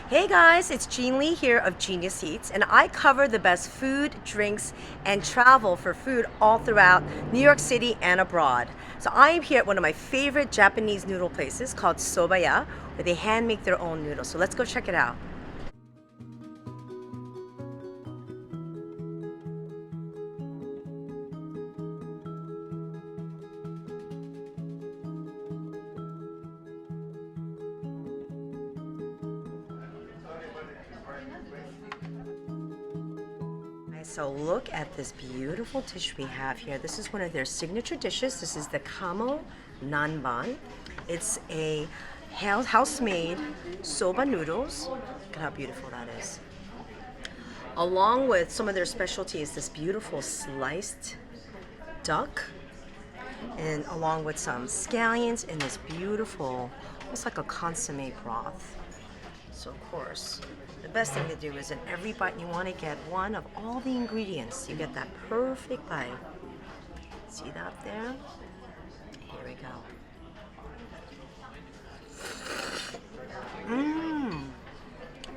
Hey guys, it's Jean Lee here of Genius Eats, and I cover the best food, drinks, and travel for food all throughout New York City and abroad. So I am here at one of my favorite Japanese noodle places called Sobaya, where they hand make their own noodles. So let's go check it out. So look at this beautiful dish we have here. This is one of their signature dishes. This is the Kamal Nan Ban. It's a house-made soba noodles. Look at how beautiful that is. Along with some of their specialties, this beautiful sliced duck, and along with some scallions and this beautiful, almost like a consomme broth. So of course, the best thing to do is in every bite you want to get one of all the ingredients. You get that perfect bite. See that there? Here we go. Mmm.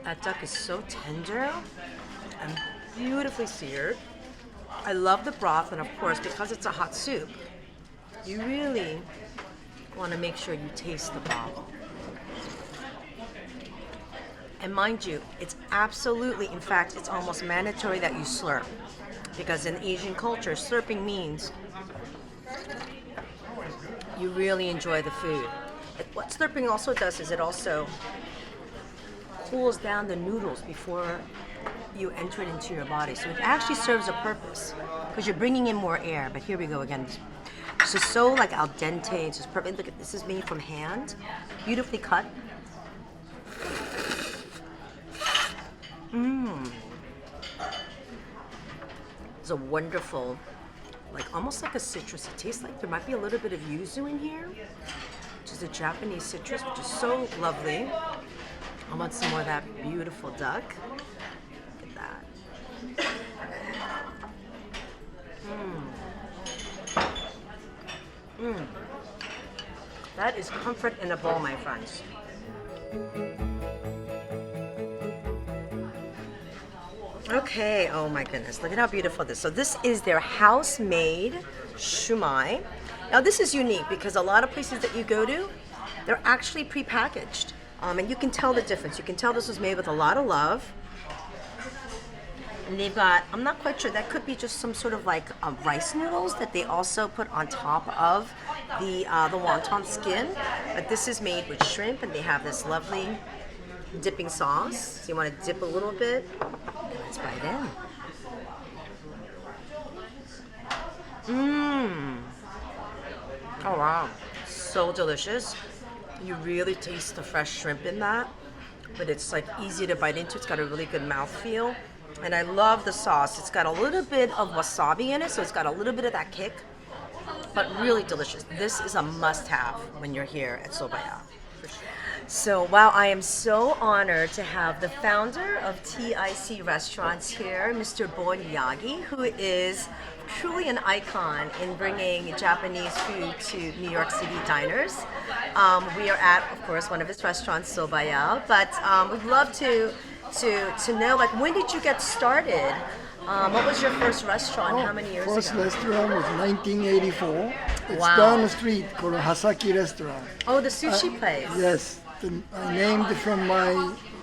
That duck is so tender and beautifully seared. I love the broth, and of course, because it's a hot soup, you really want to make sure you taste the broth. And mind you, it's absolutely, in fact, it's almost mandatory that you slurp. Because in Asian culture, slurping means you really enjoy the food. What slurping also does is it also cools down the noodles before you enter it into your body. So it actually serves a purpose because you're bringing in more air. But here we go again. It's just so like al dente. It's just perfect. Look at this, is made from hand, beautifully cut. Mmm. It's a wonderful, like almost like a citrus. It tastes like there might be a little bit of yuzu in here, which is a Japanese citrus, which is so lovely. I want some more of that beautiful duck. Look at that. Mmm. Mmm. That is comfort in a bowl, my friends. Okay, oh my goodness, look at how beautiful this is. So this is their house-made shumai. Now this is unique because a lot of places that you go to, they're actually prepackaged. And you can tell the difference. You can tell this was made with a lot of love. And they've got, I'm not quite sure, that could be just some sort of like rice noodles that they also put on top of the wonton skin. But this is made with shrimp, and they have this lovely dipping sauce. So you want to dip a little bit. Let's bite in. Mmm. Oh wow, so delicious. You really taste the fresh shrimp in that, but it's like easy to bite into. It's got a really good mouthfeel, and I love the sauce. It's got a little bit of wasabi in it, so it's got a little bit of that kick, but really delicious. This is a must-have when you're here at Sobaya. So, wow, I am so honored to have the founder of TIC Restaurants here, Mr. Bon Yagi, who is truly an icon in bringing Japanese food to New York City diners. We are at, of course, one of his restaurants, Sobaya, but we'd love to know, like, when did you get started? What was your first restaurant? How many years First ago? restaurant was 1984. It's Wow. down the street called Hasaki Restaurant. Oh, the sushi place. Yes, I named it from my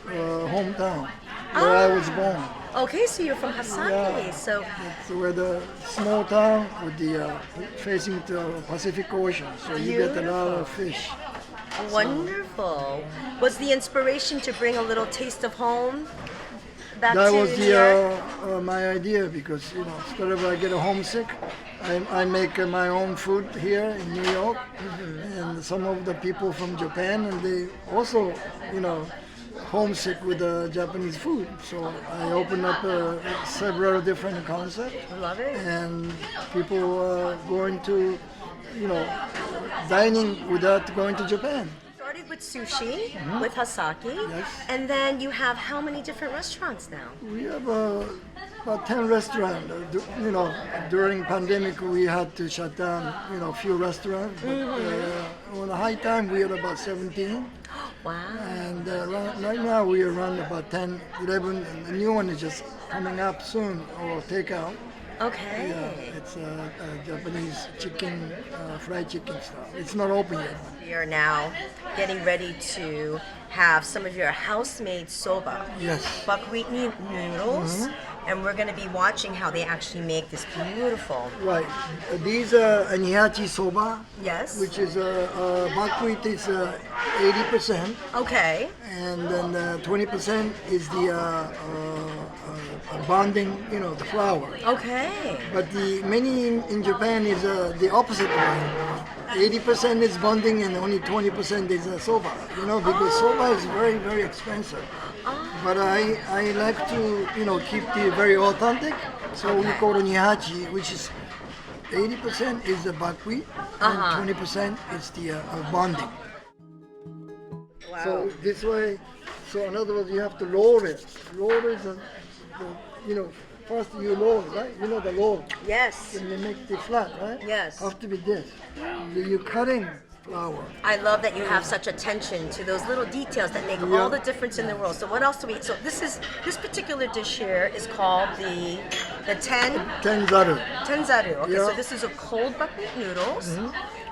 hometown where I was born. Okay, so you're from Hasaki. Yeah. So, It's where the small town with the facing the Pacific Ocean, so you get a lot of fish. wonderful. Was the inspiration to bring a little taste of home back That to was New York? my idea because instead of I get a homesick, I make my own food here in New York, and some of the people from Japan, and they also homesick with the Japanese food. So I opened up several different concepts, I love it. and people going to dining without going to Japan. Started with sushi, with Hasaki, Yes. and then you have how many different restaurants now? We have about 10 restaurants. During pandemic, we had to shut down, a few restaurants. But on the high time, we had about 17. Wow. And right now we are around about 10, 11, and the new one is just coming up soon, or takeout. Okay. Yeah, it's Japanese chicken, fried chicken stuff. It's not open yet. We are now getting ready to have some of your house-made soba. Yes. Buckwheat noodles. And we're going to be watching how they actually make this beautiful. Right. These are anihachi soba, Yes. which is buckwheat is 80%, Okay. and then 20% is the bonding, the flour. Okay. But the many in Japan is the opposite way. 80% is bonding and only 20% is soba. Because soba is very, very expensive. But I like to keep the very authentic. So we call it nihachi, which is 80% is the buckwheat and 20% is the bonding. Wow. So this way, so in other words, you have to roll it. Roll is first you roll, right? The roll. Yes. And you make the flat, right? Yes. Have to be this. You cutting flour. I love that you have such attention to those little details that make all the difference in the world. So what else do we? So this particular dish here is called the Tenzaru. tenzaru. Okay, Yeah. so this is a cold buckwheat noodles.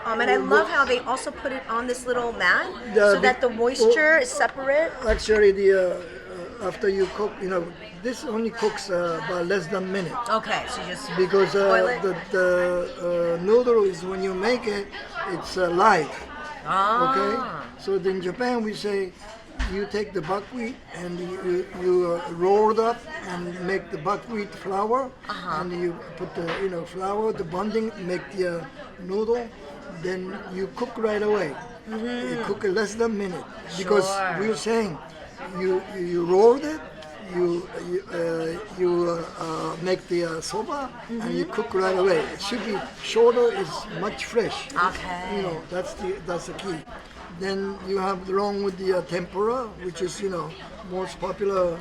And I love how they also put it on this little mat so that the moisture is separate. Actually, after you cook, this only cooks about less than a minute. Okay, so you just Because boil it. the noodle is when you make it, it's live. Okay. So in Japan we say you take the buckwheat and you roll it up and make the buckwheat flour, and you put the flour, the bonding, make the noodle. Then you cook right away. You cook it less than a minute because Sure. we were saying you rolled it. You make the soba and you cook right away. It should be shorter. Is much fresh. Okay. That's the key. Then you have along with the tempura, which is most popular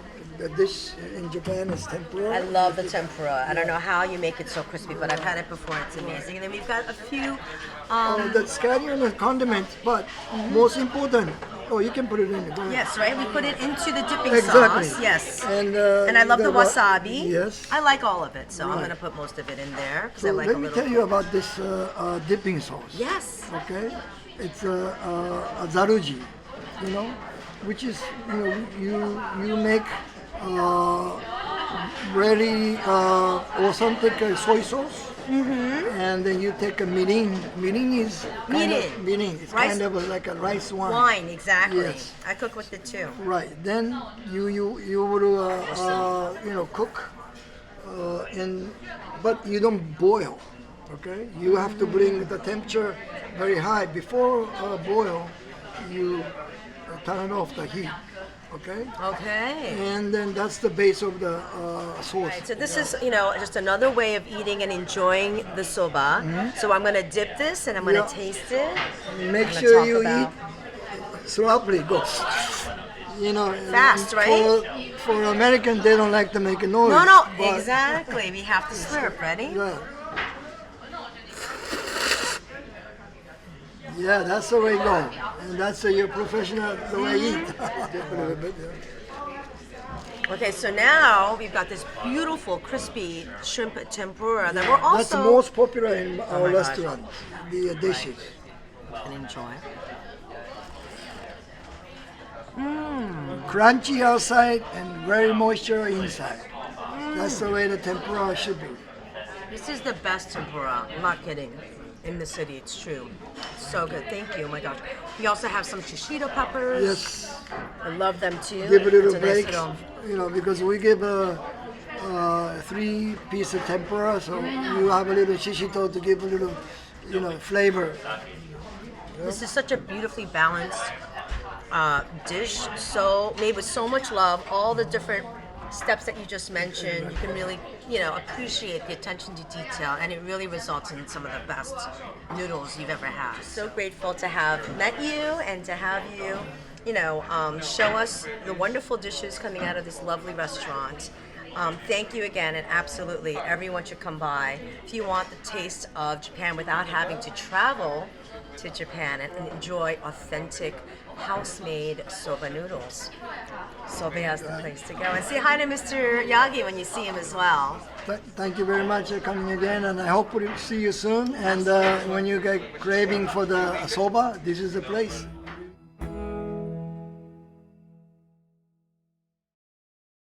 dish in Japan is tempura. I love the tempura. I don't know how you make it so crispy, but I've had it before. It's amazing. And then we've got a few. The scallion and condiments, but most important. Oh, you can put it in. Go ahead. Yes, right. We put it into the dipping Exactly. sauce. Yes. And I love the wasabi. Yes. I like all of it, so I'm Right. going to put most of it in there because So I like let a me little. tell you about this dipping sauce. Yes. Okay, it's a zaruji, which is you make very authentic soy sauce. And then you take a mirin. Mirin is mirin. It's Rice- kind of like a rice wine. Wine, exactly. Yes. I cook with it too. Right. Then you would cook but you don't boil. Okay. You have to bring the temperature very high before boil. You turn off the heat. Okay. Okay. And then that's the base of the sauce. Right, so this is, just another way of eating and enjoying the soba. So I'm going to dip this and I'm going to Yeah. taste it. Make I'm gonna sure talk you about- eat slowly. Go. Fast, right? For Americans, they don't like to make a noise. No, but- exactly. We have to slurp. Ready? Yeah. Yeah, that's the way you go. And that's your professional, the way you eat. Dip a little bit, yeah. Okay, so now we've got this beautiful crispy shrimp tempura that we're also That's the most popular in our my gosh. restaurant, the dishes. and enjoy. Crunchy outside and very moisture inside. That's the way the tempura should be. This is the best tempura. I'm not kidding. In the city, it's true. So good. Thank you. Oh my gosh. We also have some shishito peppers. Yes, I love them too. give a little It's nice break, little- because we give a 3-piece of tempura, so you have a little shishito to give a little, flavor. This is such a beautifully balanced dish. So made with so much love. All the different steps that you just mentioned, you can really, appreciate the attention to detail, and it really results in some of the best noodles you've ever had. So grateful to have met you and to have you, show us the wonderful dishes coming out of this lovely restaurant. Thank you again, and absolutely, everyone should come by. If you want the taste of Japan without having to travel to Japan and enjoy authentic house-made soba noodles. Sobaya is the place to go. And say hi to Mr. Yagi when you see him as well. Thank you very much for coming again, and I hope to see you soon. And when you get craving for the soba, this is the place.